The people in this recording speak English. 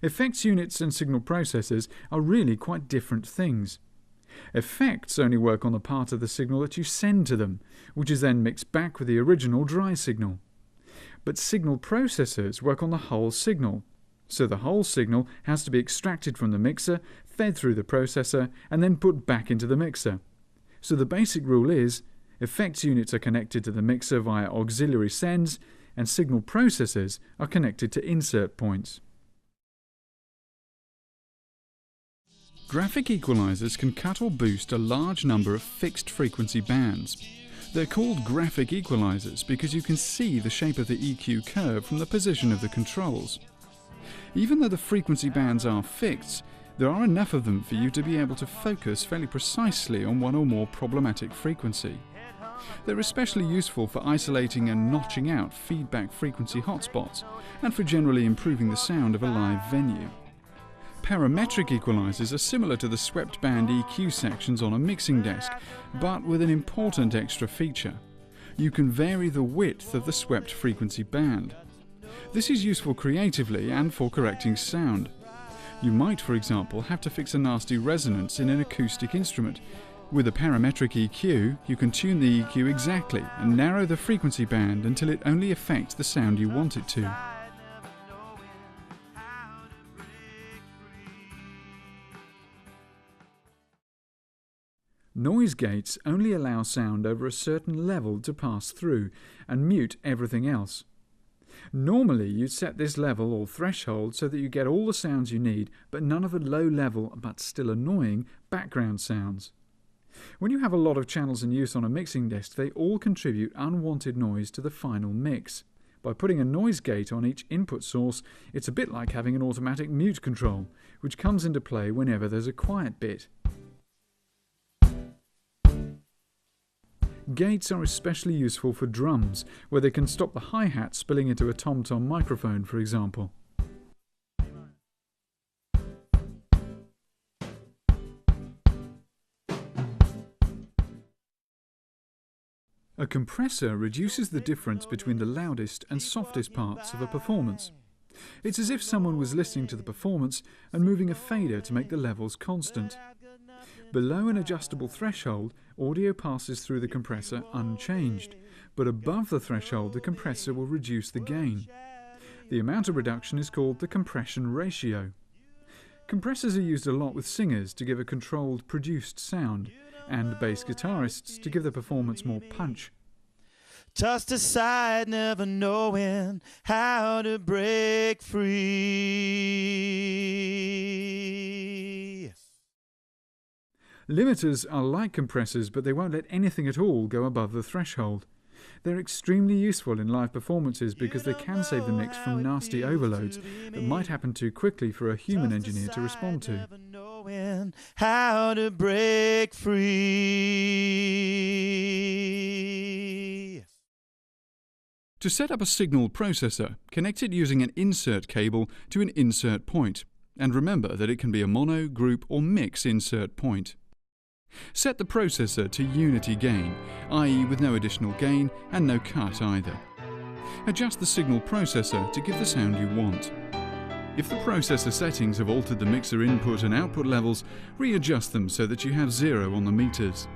Effects units and signal processors are really quite different things. Effects only work on the part of the signal that you send to them, which is then mixed back with the original dry signal. But signal processors work on the whole signal, so the whole signal has to be extracted from the mixer, fed through the processor, and then put back into the mixer. So the basic rule is, effects units are connected to the mixer via auxiliary sends, and signal processors are connected to insert points. Graphic equalizers can cut or boost a large number of fixed frequency bands. They're called graphic equalizers because you can see the shape of the EQ curve from the position of the controls. Even though the frequency bands are fixed, there are enough of them for you to be able to focus fairly precisely on one or more problematic frequency. They're especially useful for isolating and notching out feedback frequency hotspots and for generally improving the sound of a live venue. Parametric equalizers are similar to the swept band EQ sections on a mixing desk, but with an important extra feature. You can vary the width of the swept frequency band. This is useful creatively and for correcting sound. You might, for example, have to fix a nasty resonance in an acoustic instrument. With a parametric EQ, you can tune the EQ exactly and narrow the frequency band until it only affects the sound you want it to. Noise gates only allow sound over a certain level to pass through and mute everything else. Normally you'd set this level or threshold so that you get all the sounds you need but none of the low level but still annoying background sounds. When you have a lot of channels in use on a mixing desk, they all contribute unwanted noise to the final mix. By putting a noise gate on each input source, it's a bit like having an automatic mute control, which comes into play whenever there's a quiet bit. Gates are especially useful for drums, where they can stop the hi-hat spilling into a tom-tom microphone, for example. A compressor reduces the difference between the loudest and softest parts of a performance. It's as if someone was listening to the performance and moving a fader to make the levels constant. Below an adjustable threshold, audio passes through the compressor unchanged, but above the threshold the compressor will reduce the gain. The amount of reduction is called the compression ratio. Compressors are used a lot with singers to give a controlled, produced sound, and bass guitarists to give the performance more punch. Tossed aside, never knowing how to break free. Limiters are like compressors, but they won't let anything at all go above the threshold. They're extremely useful in live performances because they can save the mix from nasty overloads that might happen too quickly for a human engineer to respond to. How to break free. To set up a signal processor, connect it using an insert cable to an insert point, and remember that it can be a mono, group or mix insert point. Set the processor to unity gain, i.e. with no additional gain and no cut either. Adjust the signal processor to give the sound you want. If the processor settings have altered the mixer input and output levels, readjust them so that you have 0 on the meters.